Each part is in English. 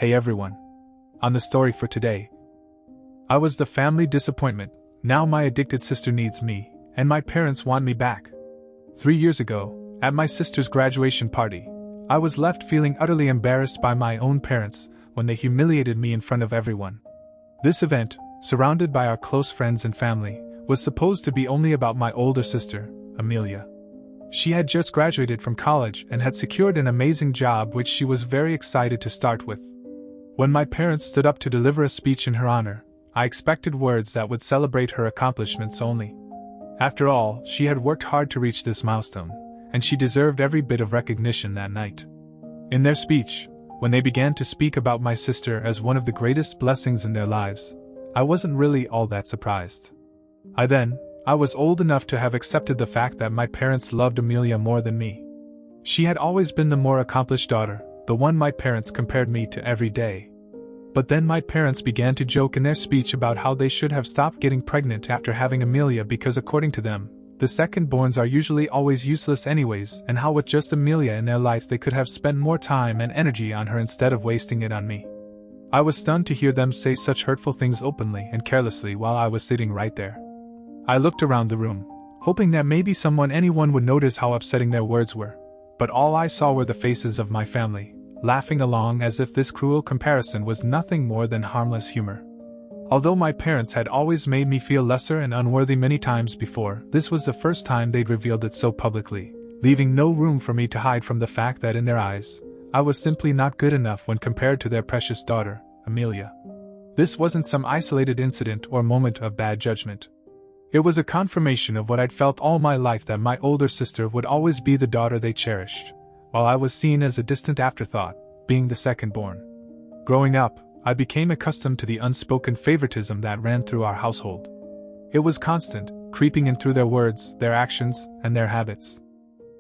Hey everyone. On the story for today. I was the family disappointment. Now my addicted sister needs me, and my parents want me back. 3 years ago, at my sister's graduation party, I was left feeling utterly embarrassed by my own parents when they humiliated me in front of everyone. This event, surrounded by our close friends and family, was supposed to be only about my older sister, Amelia. She had just graduated from college and had secured an amazing job which she was very excited to start with. When my parents stood up to deliver a speech in her honor, I expected words that would celebrate her accomplishments only. After all, she had worked hard to reach this milestone, and she deserved every bit of recognition that night. In their speech, when they began to speak about my sister as one of the greatest blessings in their lives, I wasn't really all that surprised. I was old enough to have accepted the fact that my parents loved Amelia more than me. She had always been the more accomplished daughter, the one my parents compared me to every day. But then my parents began to joke in their speech about how they should have stopped getting pregnant after having Amelia because according to them, the second-borns are usually always useless anyways, and how with just Amelia in their life they could have spent more time and energy on her instead of wasting it on me. I was stunned to hear them say such hurtful things openly and carelessly while I was sitting right there. I looked around the room, hoping that maybe anyone would notice how upsetting their words were, but all I saw were the faces of my family, laughing along as if this cruel comparison was nothing more than harmless humor. Although my parents had always made me feel lesser and unworthy many times before, this was the first time they'd revealed it so publicly, leaving no room for me to hide from the fact that in their eyes, I was simply not good enough when compared to their precious daughter, Amelia. This wasn't some isolated incident or moment of bad judgment. It was a confirmation of what I'd felt all my life, that my older sister would always be the daughter they cherished, while I was seen as a distant afterthought, being the second-born. Growing up, I became accustomed to the unspoken favoritism that ran through our household. It was constant, creeping in through their words, their actions, and their habits.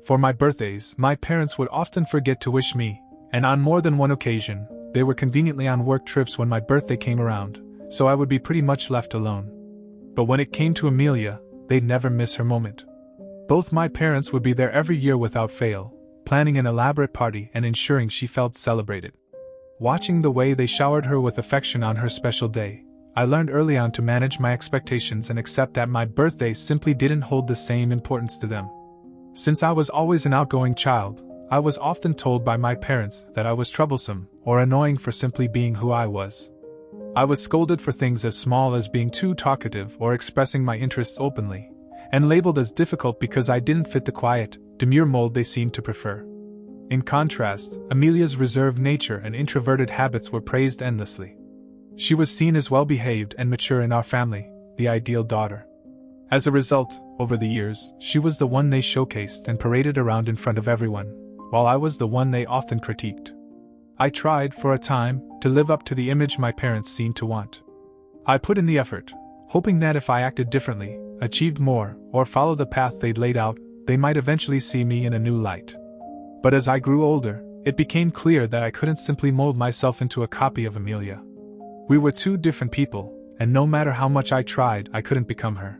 For my birthdays, my parents would often forget to wish me, and on more than one occasion, they were conveniently on work trips when my birthday came around, so I would be pretty much left alone. But when it came to Amelia, they'd never miss her moment. Both my parents would be there every year without fail, planning an elaborate party and ensuring she felt celebrated. Watching the way they showered her with affection on her special day, I learned early on to manage my expectations and accept that my birthday simply didn't hold the same importance to them. Since I was always an outgoing child, I was often told by my parents that I was troublesome or annoying for simply being who I was. I was scolded for things as small as being too talkative or expressing my interests openly, and labeled as difficult because I didn't fit the quiet, demure mold they seemed to prefer. In contrast, Amelia's reserved nature and introverted habits were praised endlessly. She was seen as well-behaved and mature in our family, the ideal daughter. As a result, over the years, she was the one they showcased and paraded around in front of everyone, while I was the one they often critiqued. I tried, for a time, to live up to the image my parents seemed to want. I put in the effort, hoping that if I acted differently, achieved more, or followed the path they'd laid out, they might eventually see me in a new light. But as I grew older, it became clear that I couldn't simply mold myself into a copy of Amelia. We were two different people, and no matter how much I tried, I couldn't become her.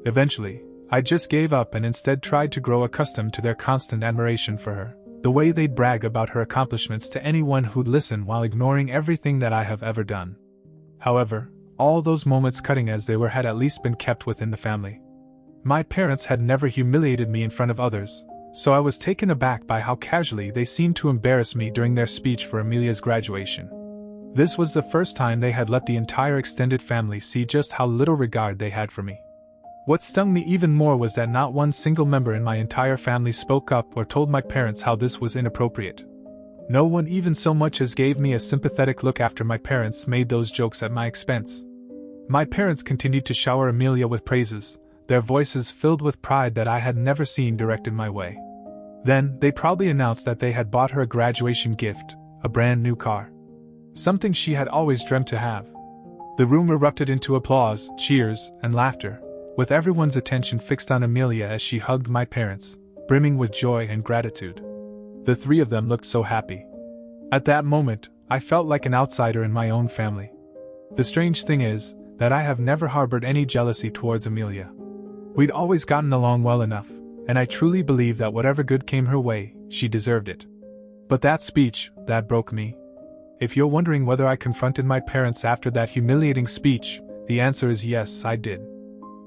Eventually, I just gave up and instead tried to grow accustomed to their constant admiration for her, the way they'd brag about her accomplishments to anyone who'd listen while ignoring everything that I have ever done. However, all those moments, cutting as they were, had at least been kept within the family. My parents had never humiliated me in front of others, so I was taken aback by how casually they seemed to embarrass me during their speech for Amelia's graduation. This was the first time they had let the entire extended family see just how little regard they had for me. What stung me even more was that not one single member in my entire family spoke up or told my parents how this was inappropriate. No one even so much as gave me a sympathetic look after my parents made those jokes at my expense. My parents continued to shower Amelia with praises, their voices filled with pride that I had never seen directed my way. Then, they proudly announced that they had bought her a graduation gift, a brand new car. Something she had always dreamt to have. The room erupted into applause, cheers, and laughter, with everyone's attention fixed on Amelia as she hugged my parents, brimming with joy and gratitude. The three of them looked so happy. At that moment, I felt like an outsider in my own family. The strange thing is that I have never harbored any jealousy towards Amelia. We'd always gotten along well enough, and I truly believe that whatever good came her way, she deserved it. But that speech, that broke me. If you're wondering whether I confronted my parents after that humiliating speech, the answer is yes, I did.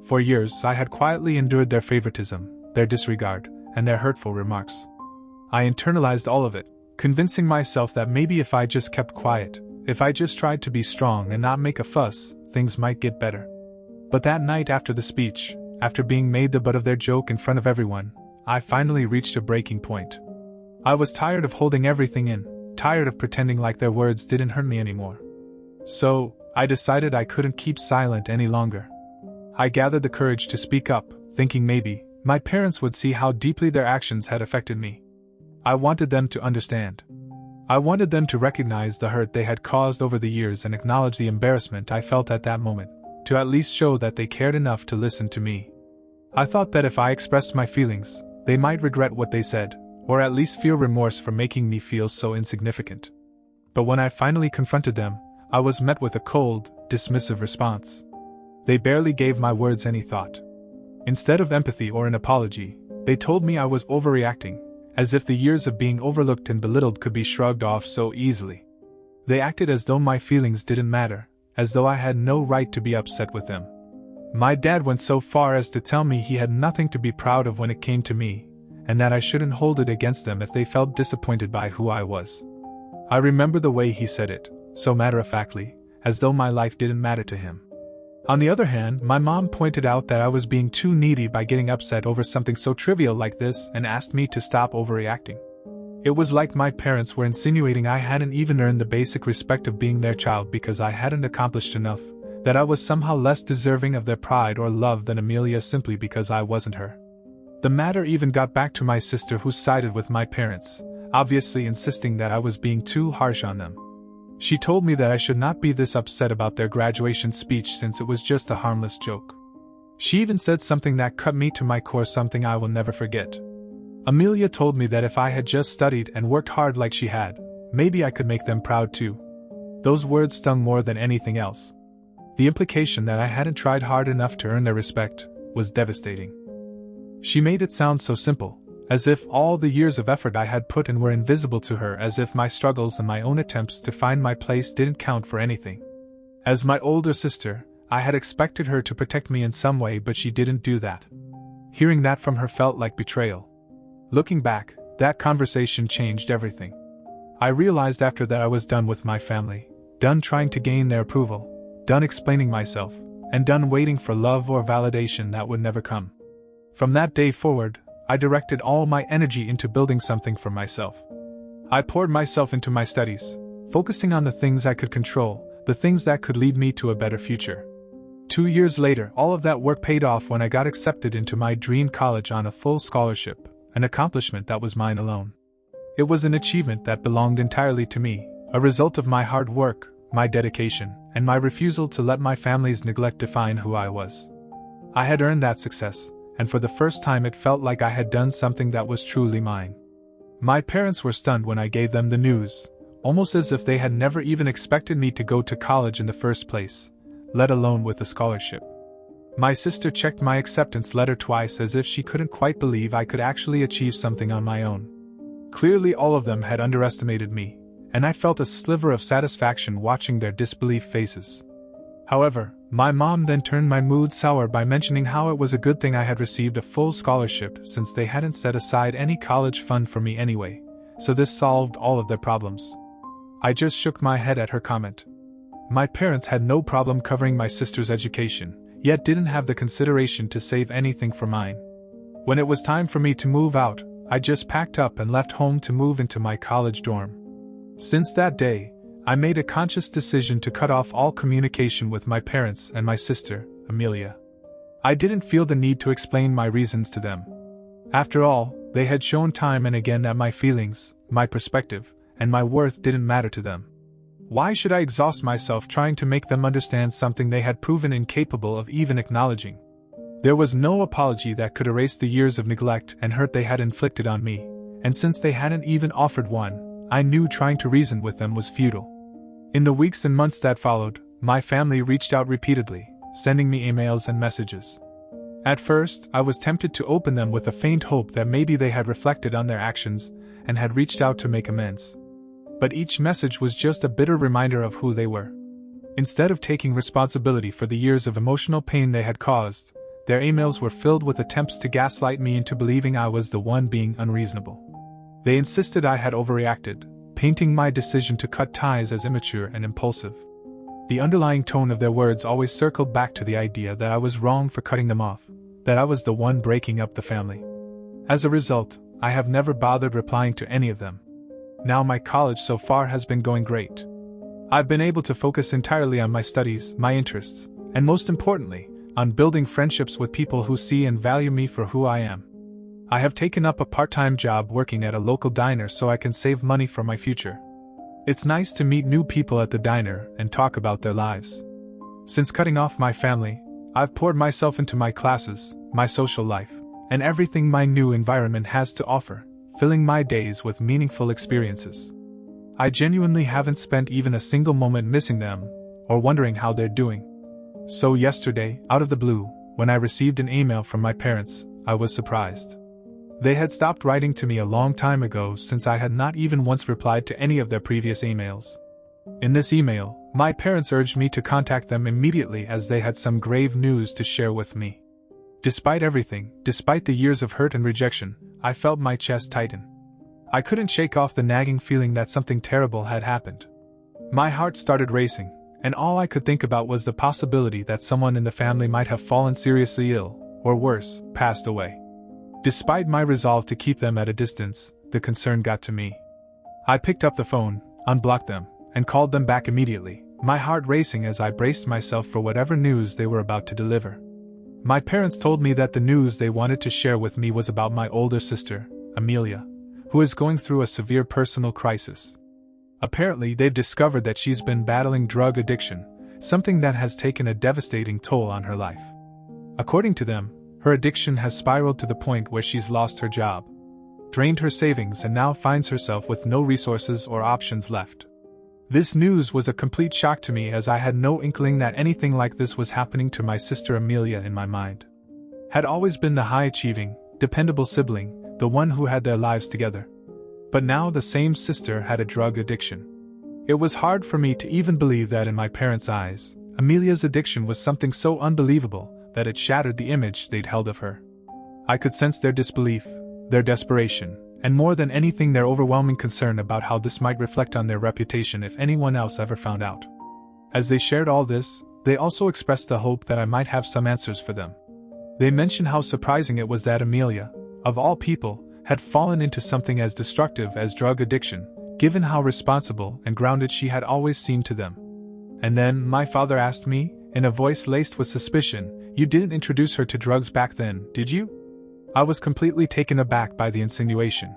For years, I had quietly endured their favoritism, their disregard, and their hurtful remarks. I internalized all of it, convincing myself that maybe if I just kept quiet, if I just tried to be strong and not make a fuss, things might get better. But that night after the speech, after being made the butt of their joke in front of everyone, I finally reached a breaking point. I was tired of holding everything in, tired of pretending like their words didn't hurt me anymore. So, I decided I couldn't keep silent any longer. I gathered the courage to speak up, thinking maybe my parents would see how deeply their actions had affected me. I wanted them to understand. I wanted them to recognize the hurt they had caused over the years and acknowledge the embarrassment I felt at that moment, to at least show that they cared enough to listen to me. I thought that if I expressed my feelings, they might regret what they said, or at least feel remorse for making me feel so insignificant. But when I finally confronted them, I was met with a cold, dismissive response. They barely gave my words any thought. Instead of empathy or an apology, they told me I was overreacting, as if the years of being overlooked and belittled could be shrugged off so easily. They acted as though my feelings didn't matter, as though I had no right to be upset with them. My dad went so far as to tell me he had nothing to be proud of when it came to me, and that I shouldn't hold it against them if they felt disappointed by who I was. I remember the way he said it, so matter-of-factly, as though my life didn't matter to him. On the other hand, my mom pointed out that I was being too needy by getting upset over something so trivial like this and asked me to stop overreacting. It was like my parents were insinuating I hadn't even earned the basic respect of being their child because I hadn't accomplished enough, that I was somehow less deserving of their pride or love than Amelia simply because I wasn't her. The matter even got back to my sister, who sided with my parents, obviously insisting that I was being too harsh on them. She told me that I should not be this upset about their graduation speech since it was just a harmless joke. She even said something that cut me to my core, something I will never forget. Amelia told me that if I had just studied and worked hard like she had, maybe I could make them proud too. Those words stung more than anything else. The implication that I hadn't tried hard enough to earn their respect was devastating. She made it sound so simple, as if all the years of effort I had put in were invisible to her, as if my struggles and my own attempts to find my place didn't count for anything. As my older sister, I had expected her to protect me in some way, but she didn't do that. Hearing that from her felt like betrayal. Looking back, that conversation changed everything. I realized after that I was done with my family, done trying to gain their approval, done explaining myself, and done waiting for love or validation that would never come. From that day forward, I directed all my energy into building something for myself. I poured myself into my studies, focusing on the things I could control, the things that could lead me to a better future. 2 years later, all of that work paid off when I got accepted into my dream college on a full scholarship, an accomplishment that was mine alone. It was an achievement that belonged entirely to me, a result of my hard work, my dedication, and my refusal to let my family's neglect define who I was. I had earned that success, and for the first time it felt like I had done something that was truly mine. My parents were stunned when I gave them the news, almost as if they had never even expected me to go to college in the first place, let alone with a scholarship. My sister checked my acceptance letter twice as if she couldn't quite believe I could actually achieve something on my own. Clearly all of them had underestimated me, and I felt a sliver of satisfaction watching their disbelief faces. However, my mom then turned my mood sour by mentioning how it was a good thing I had received a full scholarship since they hadn't set aside any college fund for me anyway, so this solved all of their problems. I just shook my head at her comment. My parents had no problem covering my sister's education, yet didn't have the consideration to save anything for mine. When it was time for me to move out, I just packed up and left home to move into my college dorm. Since that day, I made a conscious decision to cut off all communication with my parents and my sister, Amelia. I didn't feel the need to explain my reasons to them. After all, they had shown time and again that my feelings, my perspective, and my worth didn't matter to them. Why should I exhaust myself trying to make them understand something they had proven incapable of even acknowledging? There was no apology that could erase the years of neglect and hurt they had inflicted on me, and since they hadn't even offered one, I knew trying to reason with them was futile. In the weeks and months that followed, my family reached out repeatedly, sending me emails and messages. At first, I was tempted to open them with a faint hope that maybe they had reflected on their actions and had reached out to make amends. But each message was just a bitter reminder of who they were. Instead of taking responsibility for the years of emotional pain they had caused, their emails were filled with attempts to gaslight me into believing I was the one being unreasonable. They insisted I had overreacted, painting my decision to cut ties as immature and impulsive. The underlying tone of their words always circled back to the idea that I was wrong for cutting them off, that I was the one breaking up the family. As a result, I have never bothered replying to any of them. Now my college so far has been going great. I've been able to focus entirely on my studies, my interests, and most importantly, on building friendships with people who see and value me for who I am. I have taken up a part-time job working at a local diner so I can save money for my future. It's nice to meet new people at the diner and talk about their lives. Since cutting off my family, I've poured myself into my classes, my social life, and everything my new environment has to offer, filling my days with meaningful experiences. I genuinely haven't spent even a single moment missing them, or wondering how they're doing. So yesterday, out of the blue, when I received an email from my parents, I was surprised. They had stopped writing to me a long time ago since I had not even once replied to any of their previous emails. In this email, my parents urged me to contact them immediately as they had some grave news to share with me. Despite everything, despite the years of hurt and rejection, I felt my chest tighten. I couldn't shake off the nagging feeling that something terrible had happened. My heart started racing, and all I could think about was the possibility that someone in the family might have fallen seriously ill, or worse, passed away. Despite my resolve to keep them at a distance, the concern got to me. I picked up the phone, unblocked them, and called them back immediately, my heart racing as I braced myself for whatever news they were about to deliver. My parents told me that the news they wanted to share with me was about my older sister, Amelia, who is going through a severe personal crisis. Apparently, they've discovered that she's been battling drug addiction, something that has taken a devastating toll on her life. According to them, her addiction has spiraled to the point where she's lost her job, drained her savings, and now finds herself with no resources or options left. This news was a complete shock to me as I had no inkling that anything like this was happening to my sister Amelia in my mind. Had always been the high-achieving, dependable sibling, the one who had their lives together. But now the same sister had a drug addiction. It was hard for me to even believe that in my parents' eyes, Amelia's addiction was something so unbelievable that it shattered the image they'd held of her. I could sense their disbelief, their desperation, and more than anything their overwhelming concern about how this might reflect on their reputation if anyone else ever found out. As they shared all this, they also expressed the hope that I might have some answers for them. They mentioned how surprising it was that Amelia, of all people, had fallen into something as destructive as drug addiction, given how responsible and grounded she had always seemed to them. And then my father asked me, in a voice laced with suspicion, "You didn't introduce her to drugs back then, did you?" I was completely taken aback by the insinuation.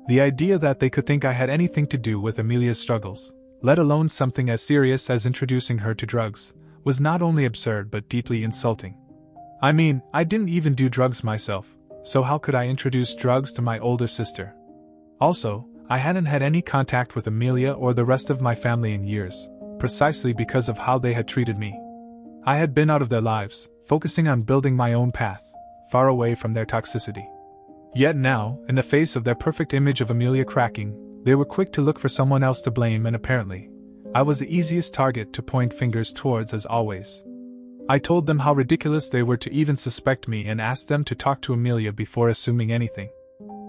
The idea that they could think I had anything to do with Amelia's struggles, let alone something as serious as introducing her to drugs, was not only absurd but deeply insulting. I mean, I didn't even do drugs myself, so how could I introduce drugs to my older sister? Also, I hadn't had any contact with Amelia or the rest of my family in years, precisely because of how they had treated me. I had been out of their lives, focusing on building my own path, far away from their toxicity. Yet now, in the face of their perfect image of Amelia cracking, they were quick to look for someone else to blame, and apparently, I was the easiest target to point fingers towards as always. I told them how ridiculous they were to even suspect me and asked them to talk to Amelia before assuming anything.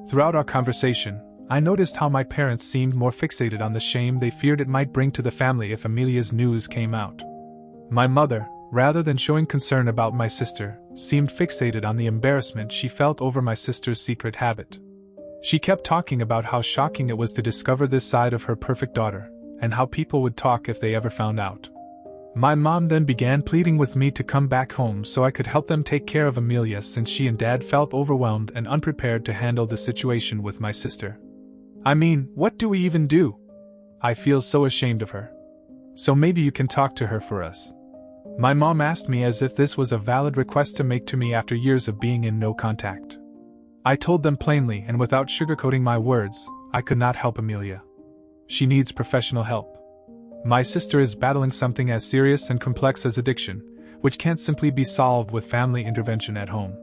Throughout our conversation, I noticed how my parents seemed more fixated on the shame they feared it might bring to the family if Amelia's news came out. My mother, rather than showing concern about my sister, seemed fixated on the embarrassment she felt over my sister's secret habit. She kept talking about how shocking it was to discover this side of her perfect daughter, and how people would talk if they ever found out. My mom then began pleading with me to come back home so I could help them take care of Amelia, since she and Dad felt overwhelmed and unprepared to handle the situation with my sister. I mean, what do we even do? I feel so ashamed of her. So maybe you can talk to her for us. My mom asked me as if this was a valid request to make to me after years of being in no contact. I told them plainly and without sugarcoating my words, I could not help Amelia. She needs professional help. My sister is battling something as serious and complex as addiction, which can't simply be solved with family intervention at home.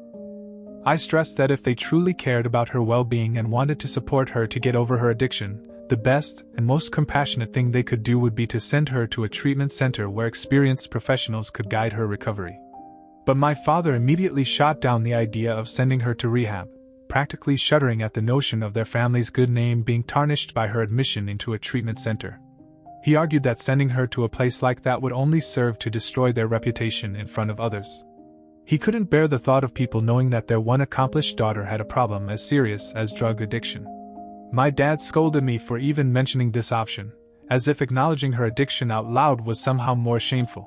I stressed that if they truly cared about her well-being and wanted to support her to get over her addiction, the best and most compassionate thing they could do would be to send her to a treatment center where experienced professionals could guide her recovery. But my father immediately shot down the idea of sending her to rehab, practically shuddering at the notion of their family's good name being tarnished by her admission into a treatment center. He argued that sending her to a place like that would only serve to destroy their reputation in front of others. He couldn't bear the thought of people knowing that their one accomplished daughter had a problem as serious as drug addiction. My dad scolded me for even mentioning this option, as if acknowledging her addiction out loud was somehow more shameful.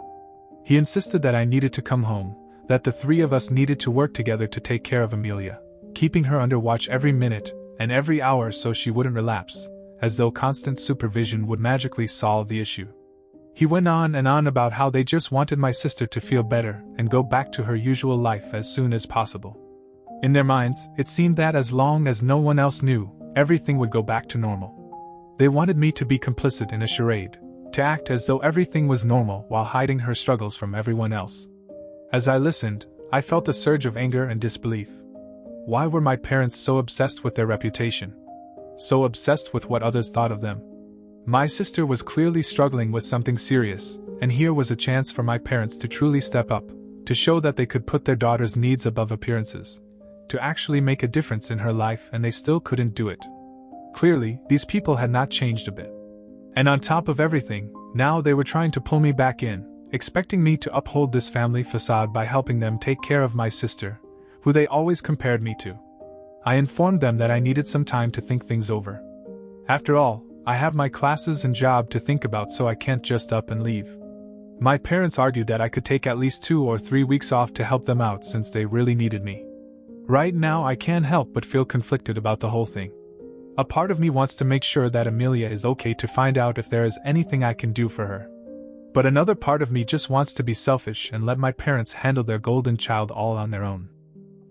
He insisted that I needed to come home, that the three of us needed to work together to take care of Amelia, keeping her under watch every minute and every hour so she wouldn't relapse, as though constant supervision would magically solve the issue. He went on and on about how they just wanted my sister to feel better and go back to her usual life as soon as possible. In their minds, it seemed that as long as no one else knew, everything would go back to normal. They wanted me to be complicit in a charade, to act as though everything was normal while hiding her struggles from everyone else. As I listened, I felt a surge of anger and disbelief. Why were my parents so obsessed with their reputation? So obsessed with what others thought of them? My sister was clearly struggling with something serious, and here was a chance for my parents to truly step up, to show that they could put their daughter's needs above appearances, to actually make a difference in her life, and they still couldn't do it. Clearly, these people had not changed a bit. And on top of everything, now they were trying to pull me back in, expecting me to uphold this family facade by helping them take care of my sister, who they always compared me to. I informed them that I needed some time to think things over. After all, I have my classes and job to think about, so I can't just up and leave. My parents argued that I could take at least 2 or 3 weeks off to help them out since they really needed me. Right now I can't help but feel conflicted about the whole thing. A part of me wants to make sure that Amelia is okay, to find out if there is anything I can do for her. But another part of me just wants to be selfish and let my parents handle their golden child all on their own.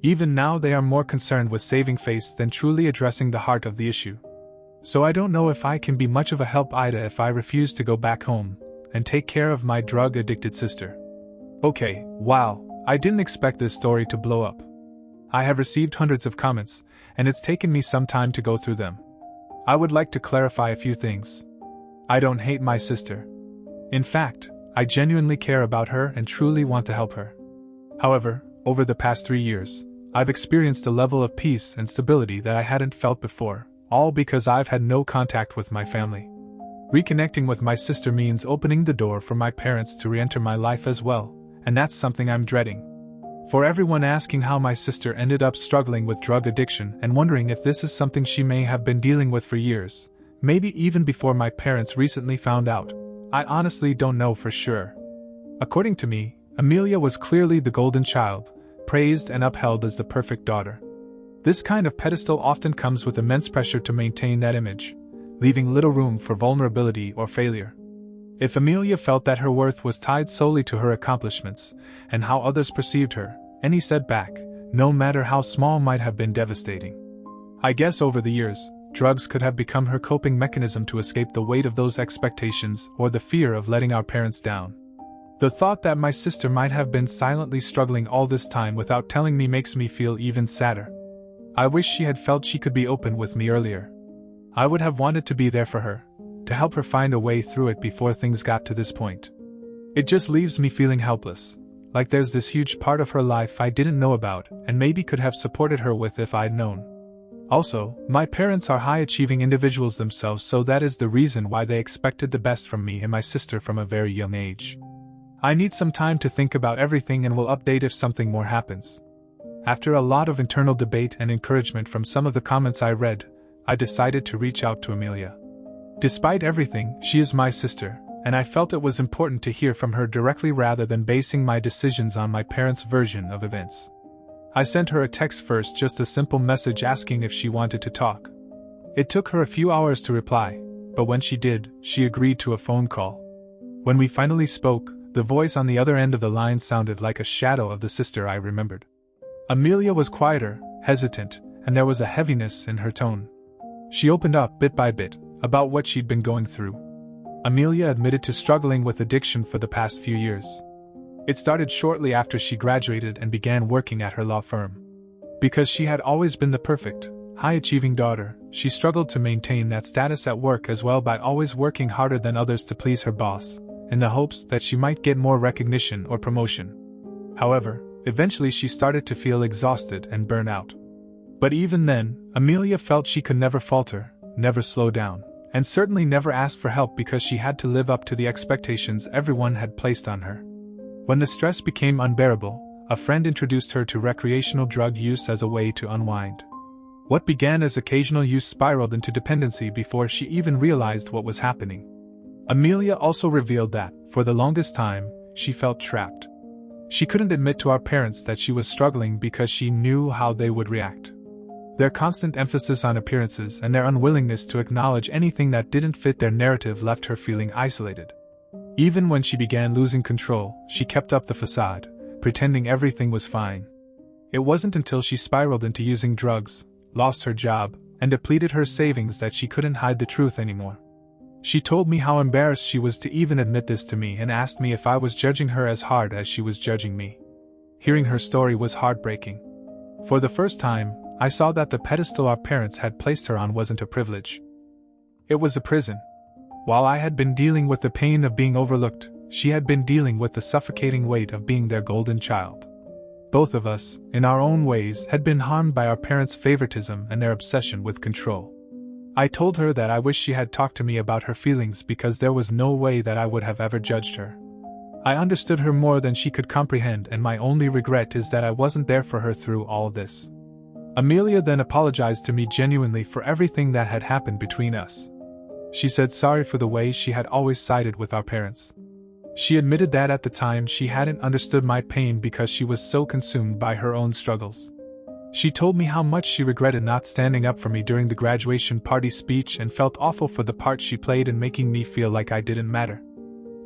Even now they are more concerned with saving face than truly addressing the heart of the issue. So I don't know if I can be much of a help either if I refuse to go back home and take care of my drug-addicted sister. Okay, wow, I didn't expect this story to blow up. I have received hundreds of comments, and it's taken me some time to go through them. I would like to clarify a few things. I don't hate my sister. In fact, I genuinely care about her and truly want to help her. However, over the past 3 years, I've experienced a level of peace and stability that I hadn't felt before, all because I've had no contact with my family. Reconnecting with my sister means opening the door for my parents to re-enter my life as well, and that's something I'm dreading. For everyone asking how my sister ended up struggling with drug addiction and wondering if this is something she may have been dealing with for years, maybe even before my parents recently found out, I honestly don't know for sure. According to me, Amelia was clearly the golden child, praised and upheld as the perfect daughter. This kind of pedestal often comes with immense pressure to maintain that image, leaving little room for vulnerability or failure. If Amelia felt that her worth was tied solely to her accomplishments and how others perceived her, any setback, no matter how small, might have been devastating. I guess over the years, drugs could have become her coping mechanism to escape the weight of those expectations or the fear of letting our parents down. The thought that my sister might have been silently struggling all this time without telling me makes me feel even sadder. I wish she had felt she could be open with me earlier. I would have wanted to be there for her, to help her find a way through it before things got to this point. It just leaves me feeling helpless, like there's this huge part of her life I didn't know about and maybe could have supported her with if I'd known. Also, my parents are high-achieving individuals themselves, so that is the reason why they expected the best from me and my sister from a very young age. I need some time to think about everything and will update if something more happens. After a lot of internal debate and encouragement from some of the comments I read, I decided to reach out to Amelia. Despite everything, she is my sister, and I felt it was important to hear from her directly rather than basing my decisions on my parents' version of events. I sent her a text first, just a simple message asking if she wanted to talk. It took her a few hours to reply, but when she did, she agreed to a phone call. When we finally spoke, the voice on the other end of the line sounded like a shadow of the sister I remembered. Amelia was quieter, hesitant, and there was a heaviness in her tone. She opened up bit by bit about what she'd been going through. Amelia admitted to struggling with addiction for the past few years. It started shortly after she graduated and began working at her law firm. Because she had always been the perfect, high-achieving daughter, she struggled to maintain that status at work as well by always working harder than others to please her boss, in the hopes that she might get more recognition or promotion. However, eventually she started to feel exhausted and burn out. But even then, Amelia felt she could never falter, never slow down, and certainly never ask for help because she had to live up to the expectations everyone had placed on her. When the stress became unbearable, a friend introduced her to recreational drug use as a way to unwind. What began as occasional use spiraled into dependency before she even realized what was happening. Amelia also revealed that, for the longest time, she felt trapped. She couldn't admit to our parents that she was struggling because she knew how they would react. Their constant emphasis on appearances and their unwillingness to acknowledge anything that didn't fit their narrative left her feeling isolated. Even when she began losing control, she kept up the facade, pretending everything was fine. It wasn't until she spiraled into using drugs, lost her job, and depleted her savings that she couldn't hide the truth anymore. She told me how embarrassed she was to even admit this to me and asked me if I was judging her as hard as she was judging me. Hearing her story was heartbreaking. For the first time, I saw that the pedestal our parents had placed her on wasn't a privilege. It was a prison. While I had been dealing with the pain of being overlooked, she had been dealing with the suffocating weight of being their golden child. Both of us, in our own ways, had been harmed by our parents' favoritism and their obsession with control. I told her that I wish she had talked to me about her feelings because there was no way that I would have ever judged her. I understood her more than she could comprehend, and my only regret is that I wasn't there for her through all this. Amelia then apologized to me genuinely for everything that had happened between us. She said sorry for the way she had always sided with our parents. She admitted that at the time she hadn't understood my pain because she was so consumed by her own struggles. She told me how much she regretted not standing up for me during the graduation party speech and felt awful for the part she played in making me feel like I didn't matter.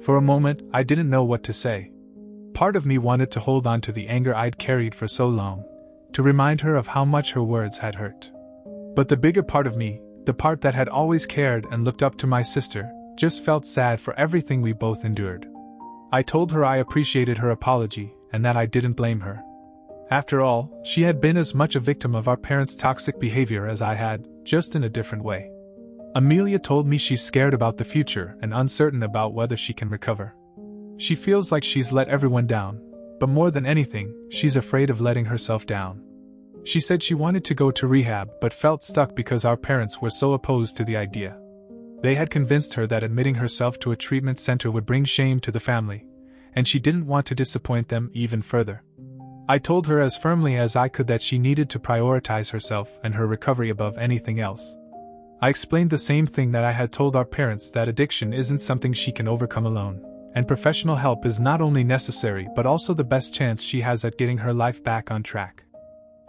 For a moment, I didn't know what to say. Part of me wanted to hold on to the anger I'd carried for so long, to remind her of how much her words had hurt. But the bigger part of me, the part that had always cared and looked up to my sister, just felt sad for everything we both endured. I told her I appreciated her apology and that I didn't blame her. After all, she had been as much a victim of our parents' toxic behavior as I had, just in a different way. Amelia told me she's scared about the future and uncertain about whether she can recover. She feels like she's let everyone down, but more than anything, she's afraid of letting herself down. She said she wanted to go to rehab but felt stuck because our parents were so opposed to the idea. They had convinced her that admitting herself to a treatment center would bring shame to the family, and she didn't want to disappoint them even further. I told her as firmly as I could that she needed to prioritize herself and her recovery above anything else. I explained the same thing that I had told our parents, that addiction isn't something she can overcome alone, and professional help is not only necessary but also the best chance she has at getting her life back on track.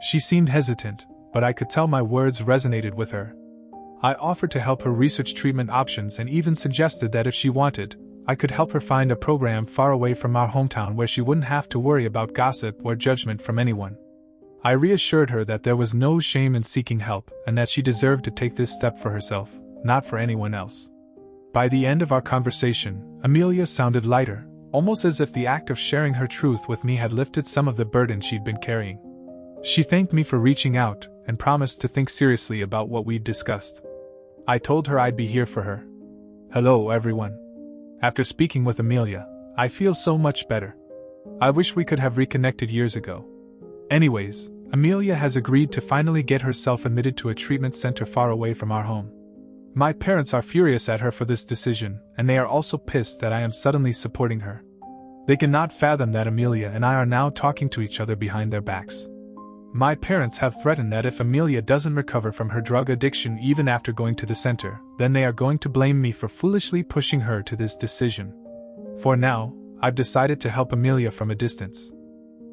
She seemed hesitant, but I could tell my words resonated with her. I offered to help her research treatment options and even suggested that if she wanted, I could help her find a program far away from our hometown where she wouldn't have to worry about gossip or judgment from anyone. I reassured her that there was no shame in seeking help and that she deserved to take this step for herself, not for anyone else. By the end of our conversation, Amelia sounded lighter, almost as if the act of sharing her truth with me had lifted some of the burden she'd been carrying. She thanked me for reaching out and promised to think seriously about what we'd discussed. I told her I'd be here for her. Hello, everyone. After speaking with Amelia, I feel so much better. I wish we could have reconnected years ago. Anyways, Amelia has agreed to finally get herself admitted to a treatment center far away from our home. My parents are furious at her for this decision, and they are also pissed that I am suddenly supporting her. They cannot fathom that Amelia and I are now talking to each other behind their backs. My parents have threatened that if Amelia doesn't recover from her drug addiction even after going to the center, then they are going to blame me for foolishly pushing her to this decision. For now, I've decided to help Amelia from a distance.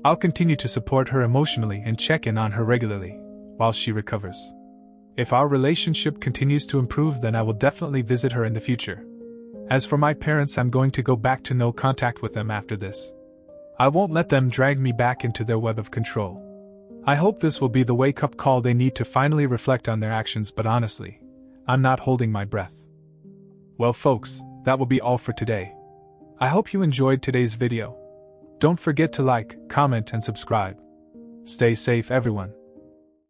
I'll continue to support her emotionally and check in on her regularly, while she recovers. If our relationship continues to improve, then I will definitely visit her in the future. As for my parents, I'm going to go back to no contact with them after this. I won't let them drag me back into their web of control. I hope this will be the wake-up call they need to finally reflect on their actions, but honestly, I'm not holding my breath. Well folks, that will be all for today. I hope you enjoyed today's video. Don't forget to like, comment and subscribe. Stay safe everyone.